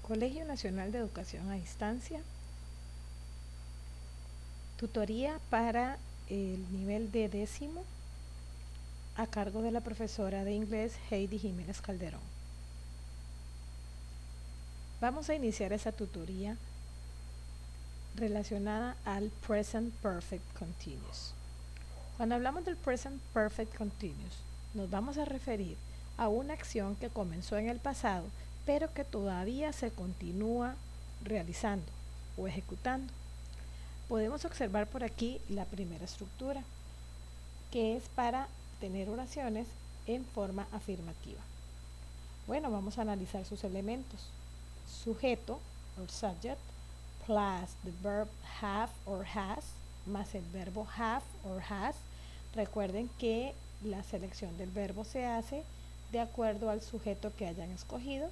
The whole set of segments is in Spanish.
Colegio Nacional de Educación a Distancia, tutoría para el nivel de 10º a cargo de la profesora de inglés Heidi Jiménez Calderón. Vamos a iniciar esa tutoría relacionada al Present Perfect Continuous. Cuando hablamos del Present Perfect Continuous, nos vamos a referir a una acción que comenzó en el pasado, pero que todavía se continúa realizando o ejecutando. Podemos observar por aquí la primera estructura, que es para tener oraciones en forma afirmativa. Bueno, vamos a analizar sus elementos. Sujeto, or subject, plus the verb have or has, más el verbo have or has. Recuerden que la selección del verbo se hace de acuerdo al sujeto que hayan escogido.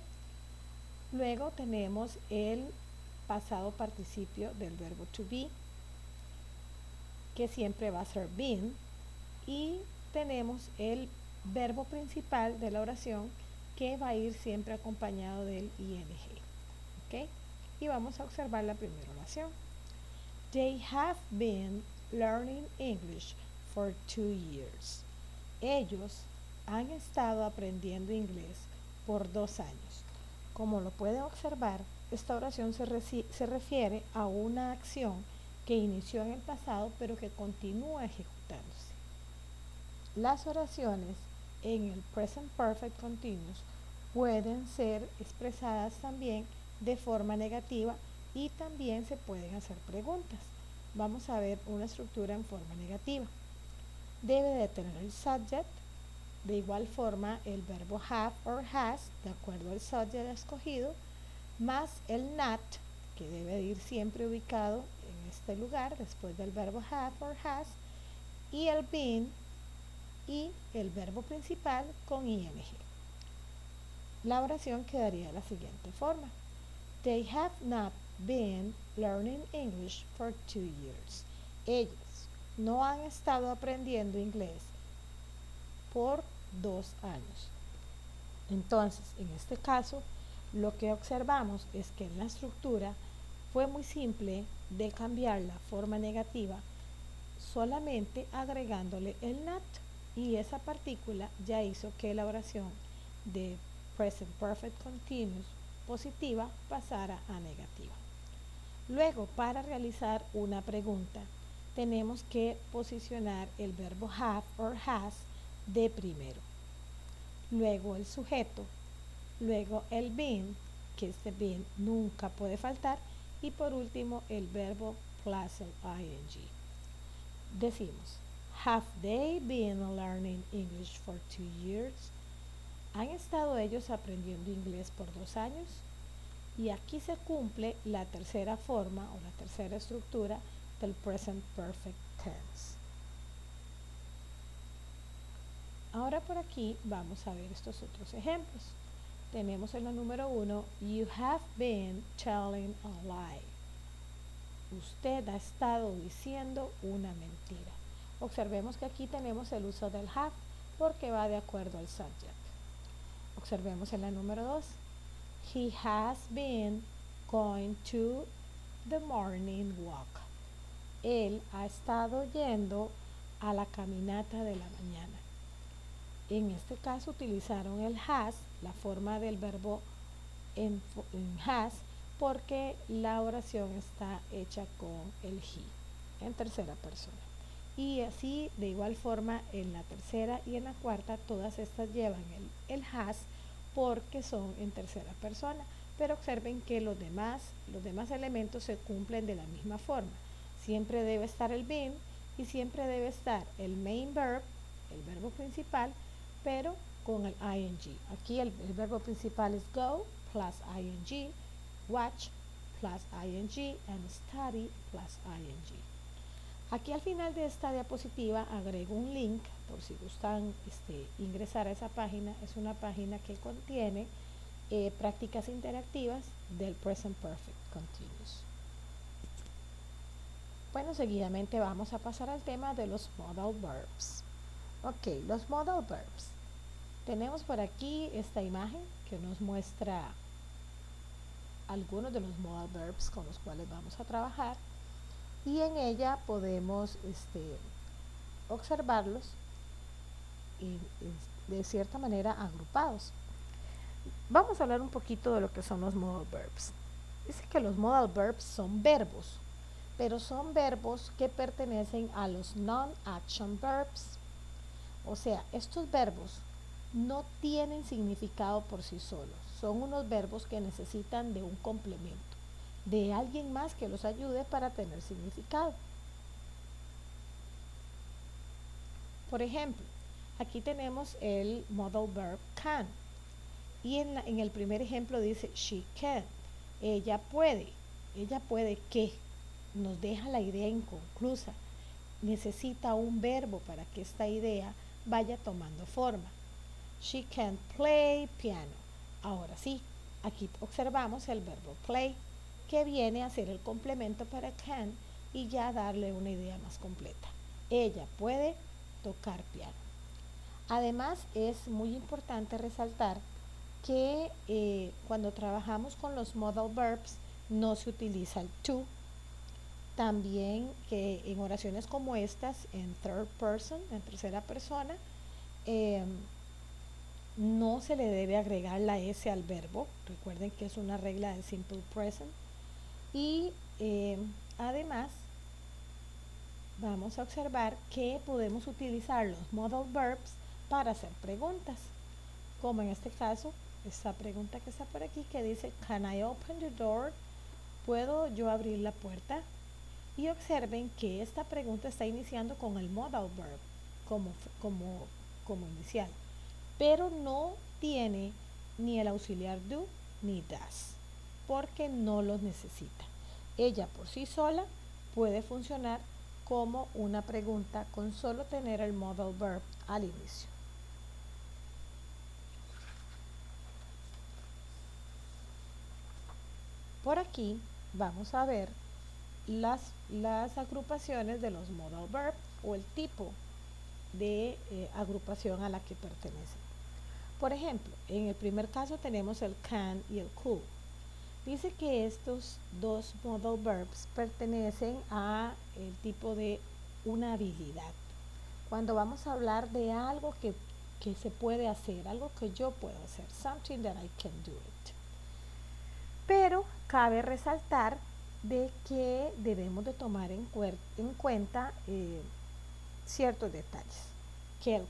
Luego tenemos el pasado participio del verbo to be, que siempre va a ser been, y tenemos el verbo principal de la oración, que va a ir siempre acompañado del ing. ¿Okay? Y vamos a observar la primera oración. They have been learning English for 2 years. Ellos han estado aprendiendo inglés por 2 años. Como lo pueden observar, esta oración se refiere a una acción que inició en el pasado pero que continúa ejecutándose. Las oraciones en el Present Perfect Continuous pueden ser expresadas también de forma negativa y también se pueden hacer preguntas. Vamos a ver una estructura en forma negativa. Debe de tener el subject, de igual forma el verbo have or has, de acuerdo al subject escogido, más el not, que debe de ir siempre ubicado en este lugar después del verbo have or has, y el been y el verbo principal con ing. La oración quedaría de la siguiente forma. They have not been learning English for 2 years. Ellos no han estado aprendiendo inglés por 2 años. Entonces, en este caso, lo que observamos es que en la estructura fue muy simple de cambiar la forma negativa solamente agregándole el not, y esa partícula ya hizo que la oración de Present Perfect Continuous positiva pasara a negativa. Luego, para realizar una pregunta, tenemos que posicionar el verbo have or has de primero. Luego el sujeto, luego el been, que este been nunca puede faltar, y por último el verbo plus el ing. Decimos, have they been learning English for 2 years? ¿Han estado ellos aprendiendo inglés por 2 años? Y aquí se cumple la tercera forma o la tercera estructura del Present Perfect Tense. Ahora por aquí vamos a ver estos otros ejemplos. Tenemos en la número 1, you have been telling a lie. Usted ha estado diciendo una mentira. Observemos que aquí tenemos el uso del have porque va de acuerdo al subject. Observemos en la número 2. He has been going to the morning walk. Él ha estado yendo a la caminata de la mañana. En este caso utilizaron el has, la forma del verbo en has, porque la oración está hecha con el he, en tercera persona. Y así, de igual forma, en la tercera y en la cuarta, todas estas llevan el has porque son en tercera persona. Pero observen que los demás elementos se cumplen de la misma forma. Siempre debe estar el been y siempre debe estar el main verb, el verbo principal, pero con el ing. Aquí el verbo principal es go plus ing, watch plus ing, and study plus ing. Aquí al final de esta diapositiva agrego un link por si gustan ingresar a esa página. Es una página que contiene prácticas interactivas del Present Perfect Continuous. Bueno, seguidamente vamos a pasar al tema de los modal verbs. Ok, los modal verbs. Tenemos por aquí esta imagen que nos muestra algunos de los modal verbs con los cuales vamos a trabajar y en ella podemos observarlos de cierta manera agrupados. Vamos a hablar un poquito de lo que son los modal verbs. Dice que los modal verbs son verbos, pero son verbos que pertenecen a los non-action verbs. O sea, estos verbos no tienen significado por sí solos. Son unos verbos que necesitan de un complemento, de alguien más que los ayude para tener significado. Por ejemplo, aquí tenemos el modal verb can. Y en el primer ejemplo dice she can. Ella puede. ¿Ella puede qué? Nos deja la idea inconclusa. Necesita un verbo para que esta idea vaya tomando forma. She can play piano. Ahora sí, aquí observamos el verbo play, que viene a ser el complemento para can y ya darle una idea más completa. Ella puede tocar piano. Además, es muy importante resaltar que cuando trabajamos con los modal verbs no se utiliza el to. También que en oraciones como estas, en third person, en tercera persona, no se le debe agregar la S al verbo. Recuerden que es una regla del simple present. Y además vamos a observar que podemos utilizar los modal verbs para hacer preguntas, como en este caso esta pregunta que está por aquí que dice can I open the door? ¿Puedo yo abrir la puerta? Y observen que esta pregunta está iniciando con el modal verb como inicial, pero no tiene ni el auxiliar do ni does, porque no los necesita. Ella por sí sola puede funcionar como una pregunta con solo tener el modal verb al inicio. Por aquí vamos a ver las agrupaciones de los modal verb o el tipo de agrupación a la que pertenecen. Por ejemplo, en el primer caso tenemos el can y el could. Dice que estos dos modal verbs pertenecen a el tipo de una habilidad. Cuando vamos a hablar de algo que se puede hacer, algo que yo puedo hacer, something that I can do it. Pero cabe resaltar de que debemos de tomar en cuenta ciertos detalles. Que el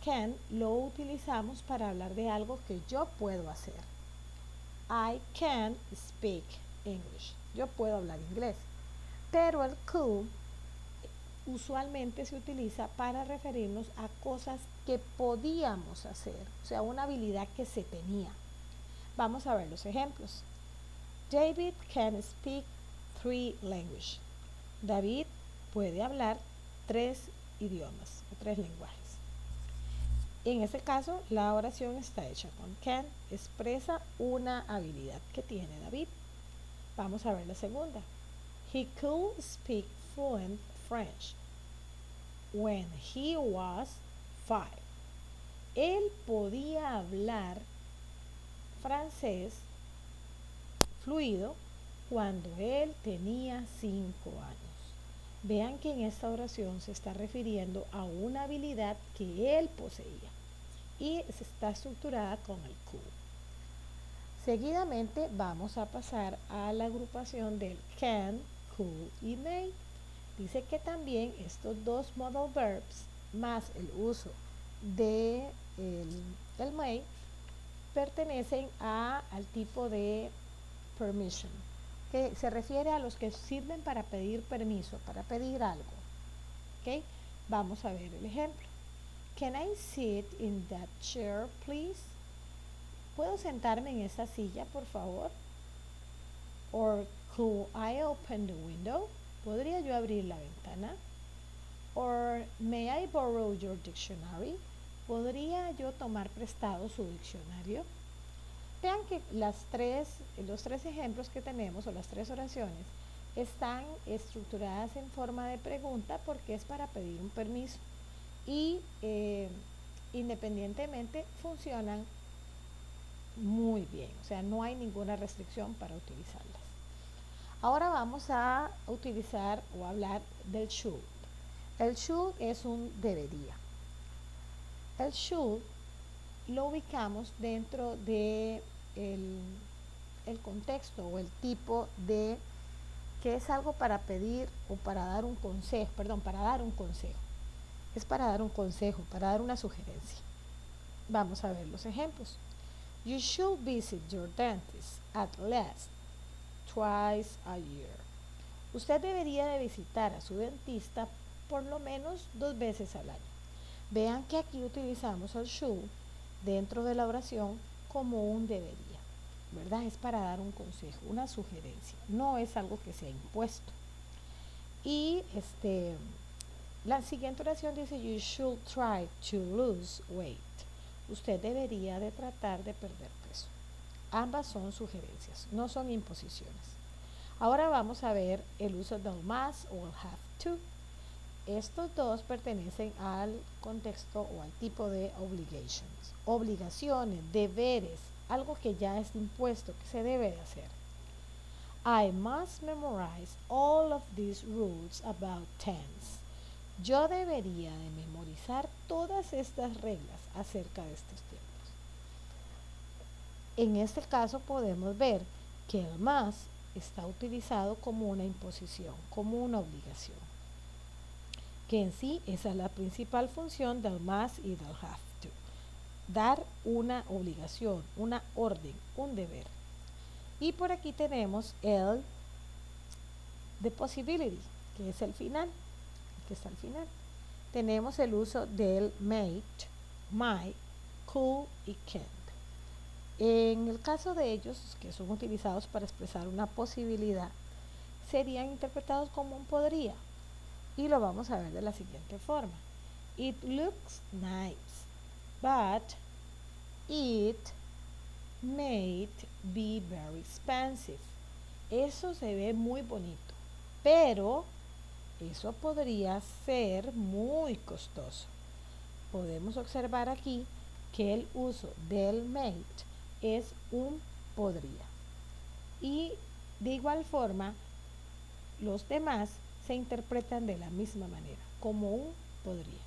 can lo utilizamos para hablar de algo que yo puedo hacer. I can speak English. Yo puedo hablar inglés. Pero el could usualmente se utiliza para referirnos a cosas que podíamos hacer, o sea, una habilidad que se tenía. Vamos a ver los ejemplos. David can speak 3 languages. David puede hablar 3 idiomas o 3 lenguajes. En este caso, la oración está hecha con can, expresa una habilidad que tiene David. Vamos a ver la segunda. He could speak fluent French when he was 5. Él podía hablar francés fluido cuando él tenía 5 años. Vean que en esta oración se está refiriendo a una habilidad que él poseía y se está estructurada con el could. Seguidamente vamos a pasar a la agrupación del can, could y may. Dice que también estos dos modal verbs más el uso de el may pertenecen al tipo de permission, que se refiere a los que sirven para pedir permiso, para pedir algo. ¿Okay? Vamos a ver el ejemplo. Can I sit in that chair, please? ¿Puedo sentarme en esa silla, por favor? Or could I open the window? ¿Podría yo abrir la ventana? Or may I borrow your dictionary? ¿Podría yo tomar prestado su diccionario? Vean que los tres ejemplos que tenemos o las tres oraciones están estructuradas en forma de pregunta porque es para pedir un permiso y independientemente funcionan muy muy bien, o sea, no hay ninguna restricción para utilizarlas. Ahora vamos a utilizar o hablar del should. El should es un debería. El should lo ubicamos dentro de el contexto o el tipo de que es algo para pedir o para dar un consejo, perdón, para dar un consejo. Es para dar un consejo, para dar una sugerencia. Vamos a ver los ejemplos. You should visit your dentist at least twice a year. Usted debería de visitar a su dentista por lo menos 2 veces al año. Vean que aquí utilizamos el should dentro de la oración como un debería, ¿verdad? Es para dar un consejo, una sugerencia, no es algo que sea impuesto. Y la siguiente oración dice, you should try to lose weight. Usted debería de tratar de perder peso. Ambas son sugerencias, no son imposiciones. Ahora vamos a ver el uso del must o el have to. Estos dos pertenecen al contexto o al tipo de obligations. Obligaciones, deberes, algo que ya es impuesto, que se debe de hacer. I must memorize all of these rules about tense. Yo debería de memorizar todas estas reglas acerca de estos tiempos. En este caso podemos ver que el must está utilizado como una imposición, como una obligación. Que en sí esa es la principal función del must y del have to. Dar una obligación, una orden, un deber. Y por aquí tenemos el the possibility, que es el final, que está al final. Tenemos el uso del may, might, could y can't. En el caso de ellos, que son utilizados para expresar una posibilidad, serían interpretados como un podría. Y lo vamos a ver de la siguiente forma. It looks nice, but it might be very expensive. Eso se ve muy bonito, pero eso podría ser muy costoso. Podemos observar aquí que el uso del might es un podría. Y de igual forma, los demás se interpretan de la misma manera, como un podría.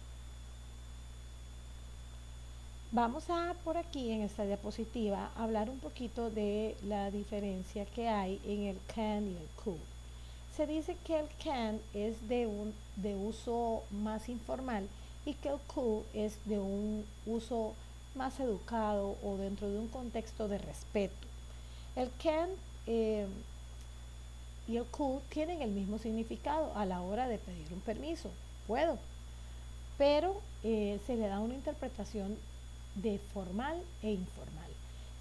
Vamos a, por aquí en esta diapositiva, hablar un poquito de la diferencia que hay en el can y el could. Se dice que el can es de uso más informal y que el could es de un uso más educado o dentro de un contexto de respeto. El can y el could tienen el mismo significado a la hora de pedir un permiso. Puedo, pero se le da una interpretación de formal e informal.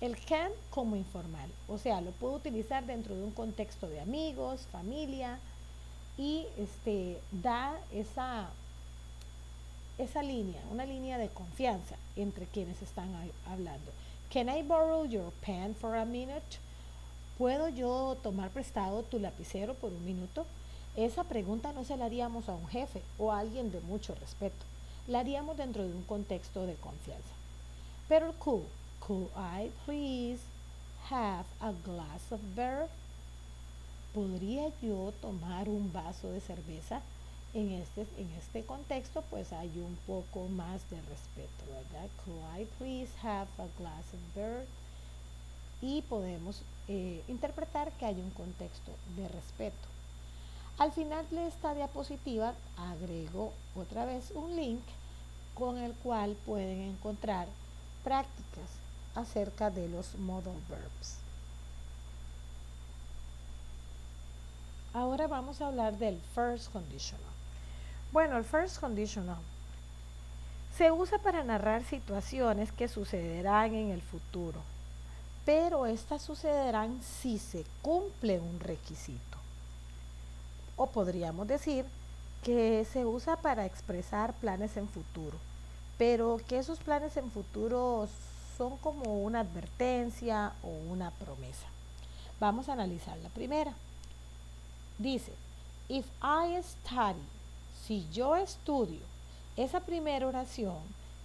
El can como informal, o sea, lo puedo utilizar dentro de un contexto de amigos, familia y da esa línea, una línea de confianza entre quienes están hablando. Can I borrow your pen for a minute? ¿Puedo yo tomar prestado tu lapicero por un minuto? Esa pregunta no se la haríamos a un jefe o a alguien de mucho respeto. La haríamos dentro de un contexto de confianza. Pero el could I please have a glass of beer? ¿Podría yo tomar un vaso de cerveza? En este contexto pues hay un poco más de respeto, ¿verdad? Could I please have a glass of beer? Y podemos interpretar que hay un contexto de respeto. Al final de esta diapositiva agrego otra vez un link con el cual pueden encontrar prácticas acerca de los modal verbs. Ahora vamos a hablar del first conditional. Bueno, el first conditional se usa para narrar situaciones que sucederán en el futuro, pero estas sucederán si se cumple un requisito. O podríamos decir que se usa para expresar planes en futuro, pero que esos planes en futuro son como una advertencia o una promesa. Vamos a analizar la primera. Dice, if I study, si yo estudio, esa primera oración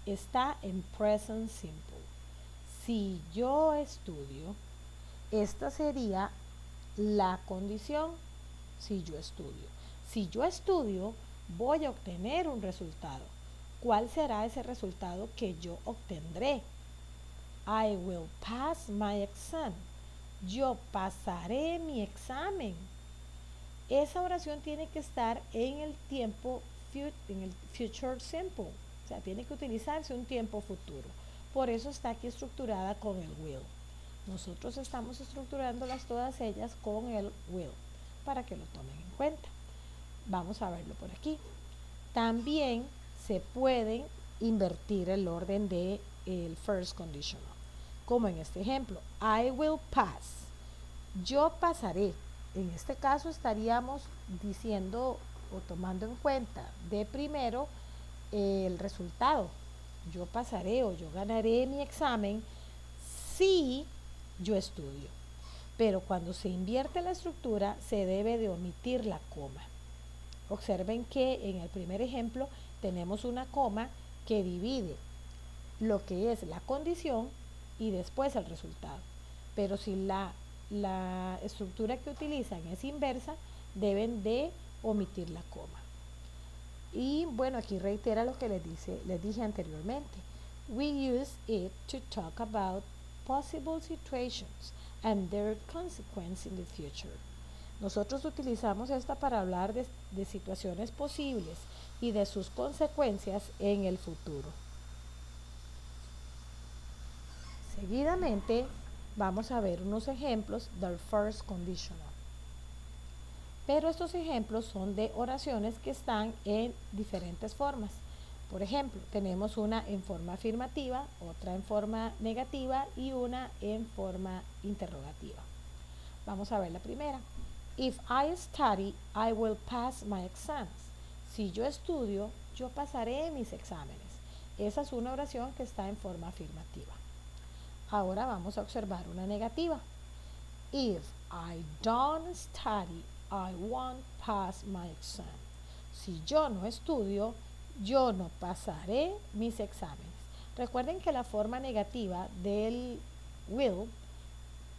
está en present simple. Si yo estudio, esta sería la condición si yo estudio. Si yo estudio, voy a obtener un resultado. ¿Cuál será ese resultado que yo obtendré? I will pass my exam. Yo pasaré mi examen. Esa oración tiene que estar en el tiempo, en el future simple. O sea, tiene que utilizarse un tiempo futuro. Por eso está aquí estructurada con el will. Nosotros estamos estructurándolas todas ellas con el will, para que lo tomen en cuenta. Vamos a verlo por aquí. También se pueden invertir el orden de el first conditional. Como en este ejemplo, I will pass. Yo pasaré. En este caso estaríamos diciendo o tomando en cuenta de primero el resultado. Yo pasaré o yo ganaré mi examen si yo estudio. Pero cuando se invierte la estructura se debe de omitir la coma. Observen que en el primer ejemplo tenemos una coma que divide lo que es la condición y después el resultado. Pero si la estructura que utilizan es inversa, deben de omitir la coma. Y bueno, aquí reitera lo que les dije anteriormente. We use it to talk about possible situations and their consequence in the future. Nosotros utilizamos esta para hablar de situaciones posibles y de sus consecuencias en el futuro. Seguidamente vamos a ver unos ejemplos del first conditional. Pero estos ejemplos son de oraciones que están en diferentes formas. Por ejemplo, tenemos una en forma afirmativa, otra en forma negativa y una en forma interrogativa. Vamos a ver la primera. If I study, I will pass my exams. Si yo estudio, yo pasaré mis exámenes. Esa es una oración que está en forma afirmativa. Ahora vamos a observar una negativa. If I don't study, I won't pass my exam. Si yo no estudio, yo no pasaré mis exámenes. Recuerden que la forma negativa del will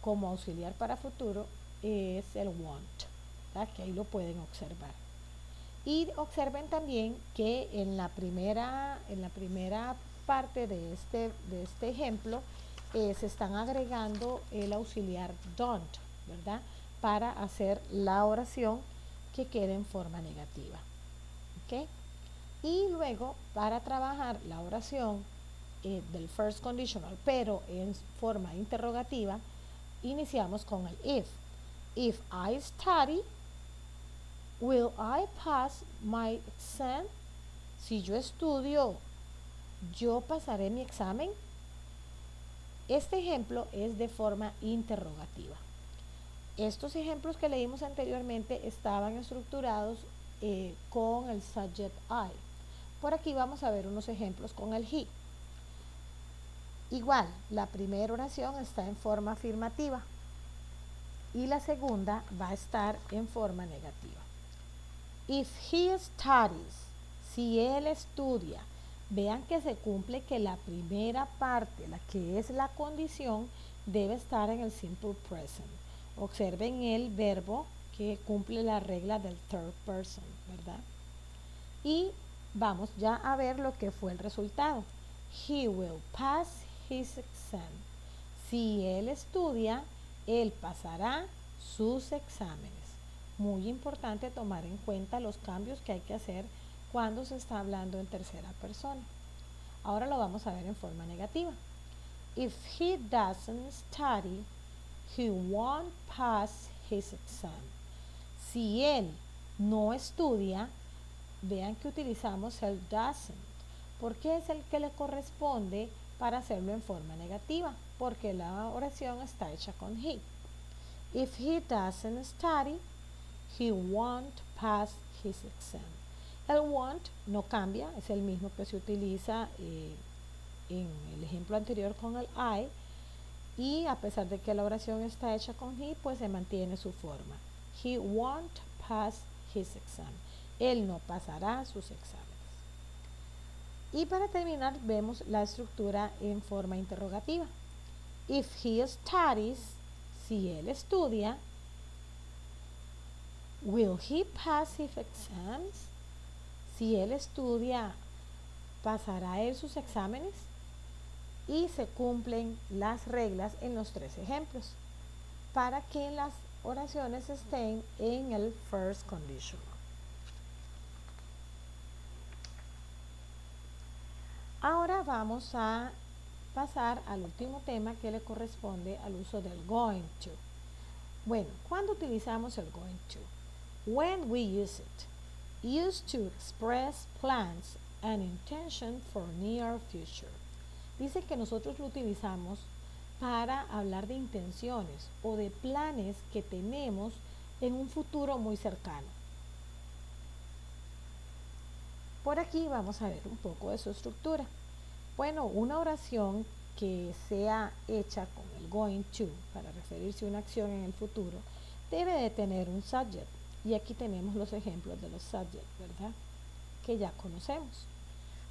como auxiliar para futuro es el won't, ¿verdad? Que ahí lo pueden observar. Y observen también que en la primera parte de este ejemplo se están agregando el auxiliar don't, ¿verdad? Para hacer la oración que quede en forma negativa. ¿Ok? Y luego, para trabajar la oración del first conditional, pero en forma interrogativa, iniciamos con el if. If I study, will I pass my exam? Si yo estudio, ¿yo pasaré mi examen? Este ejemplo es de forma interrogativa. Estos ejemplos que leímos anteriormente estaban estructurados con el subject I. Por aquí vamos a ver unos ejemplos con el he. Igual, la primera oración está en forma afirmativa y la segunda va a estar en forma negativa. If he studies, si él estudia, vean que se cumple que la primera parte, la que es la condición, debe estar en el simple present. Observen el verbo que cumple la regla del third person, ¿verdad? Y vamos ya a ver lo que fue el resultado. He will pass his exam. Si él estudia, él pasará sus exámenes. Muy importante tomar en cuenta los cambios que hay que hacer cuando se está hablando en tercera persona. Ahora lo vamos a ver en forma negativa. If he doesn't study, he won't pass his exam. Si él no estudia, vean que utilizamos el doesn't, porque es el que le corresponde para hacerlo en forma negativa, porque la oración está hecha con he. If he doesn't study, he won't pass his exam. El won't no cambia, es el mismo que se utiliza en el ejemplo anterior con el I, y a pesar de que la oración está hecha con he, pues se mantiene su forma. He won't pass his exam. Él no pasará sus exámenes. Y para terminar vemos la estructura en forma interrogativa. If he studies, si él estudia, will he pass his exams? Si él estudia, ¿pasará él sus exámenes? Y se cumplen las reglas en los tres ejemplos para que las oraciones estén en el first conditional. Ahora vamos a pasar al último tema que le corresponde al uso del going to. Bueno, ¿cuándo utilizamos el going to? When we use it. Used to express plans and intention for near future. Dice que nosotros lo utilizamos para hablar de intenciones o de planes que tenemos en un futuro muy cercano. Por aquí vamos a ver un poco de su estructura. Bueno, una oración que sea hecha con el going to para referirse a una acción en el futuro debe de tener un subject. Y aquí tenemos los ejemplos de los subjects, ¿verdad? Que ya conocemos.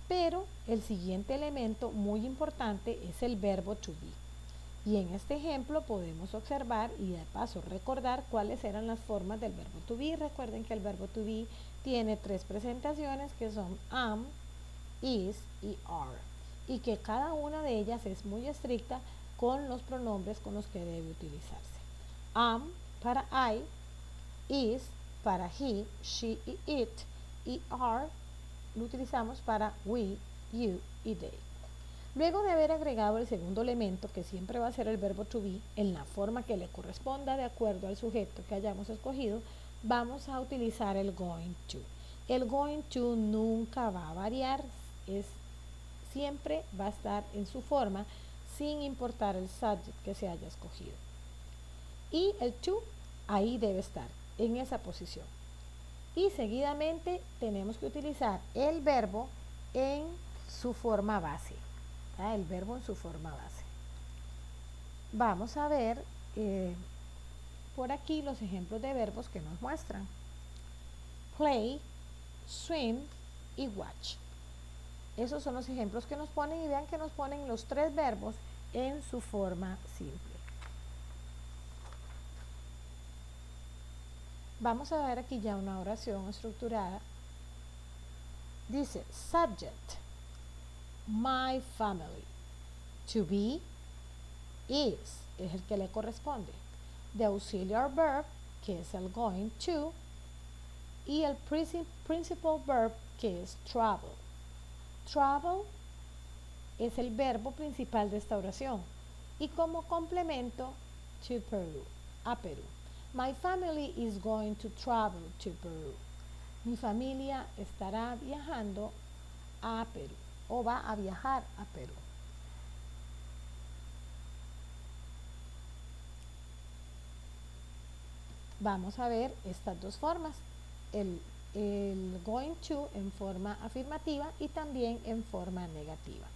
Pero el siguiente elemento muy importante es el verbo to be. Y en este ejemplo podemos observar y de paso recordar cuáles eran las formas del verbo to be. Recuerden que el verbo to be tiene tres presentaciones que son am, is y are. Y que cada una de ellas es muy estricta con los pronombres con los que debe utilizarse. Am para I, is para he, she y it, y are lo utilizamos para we, you y they. Luego de haber agregado el segundo elemento, que siempre va a ser el verbo to be, en la forma que le corresponda de acuerdo al sujeto que hayamos escogido, vamos a utilizar el going to. El going to nunca va a variar, siempre va a estar en su forma, sin importar el subject que se haya escogido. Y el to, ahí debe estar, en esa posición. Y seguidamente tenemos que utilizar el verbo en su forma base. El verbo en su forma base. Vamos a ver por aquí los ejemplos de verbos que nos muestran. Play, swim y watch. Esos son los ejemplos que nos ponen y vean que nos ponen los tres verbos en su forma simple. Vamos a ver aquí ya una oración estructurada. Dice, subject, my family. To be, is el que le corresponde. The auxiliary verb, que es el going to, y el principal verb, que es travel. Travel es el verbo principal de esta oración. Y como complemento, to Peru, a Perú. My family is going to travel to Peru. Mi familia estará viajando a Perú o va a viajar a Perú. Vamos a ver estas dos formas, el going to en forma afirmativa y también en forma negativa.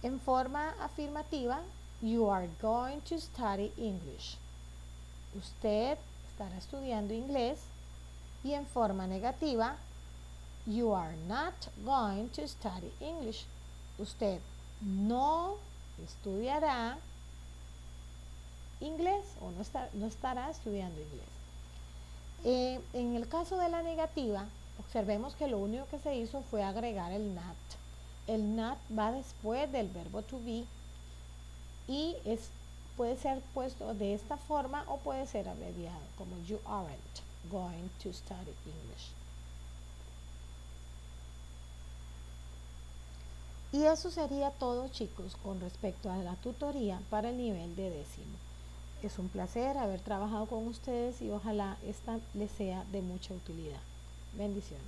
En forma afirmativa, you are going to study English. Usted estará estudiando inglés. Y en forma negativa, you are not going to study English. Usted no estudiará inglés o no estará estudiando inglés. En el caso de la negativa, observemos que lo único que se hizo fue agregar el not. El not va después del verbo to be y puede ser puesto de esta forma o puede ser abreviado como you aren't going to study English. Y eso sería todo, chicos, con respecto a la tutoría para el nivel de décimo. Es un placer haber trabajado con ustedes y ojalá esta les sea de mucha utilidad. Bendiciones.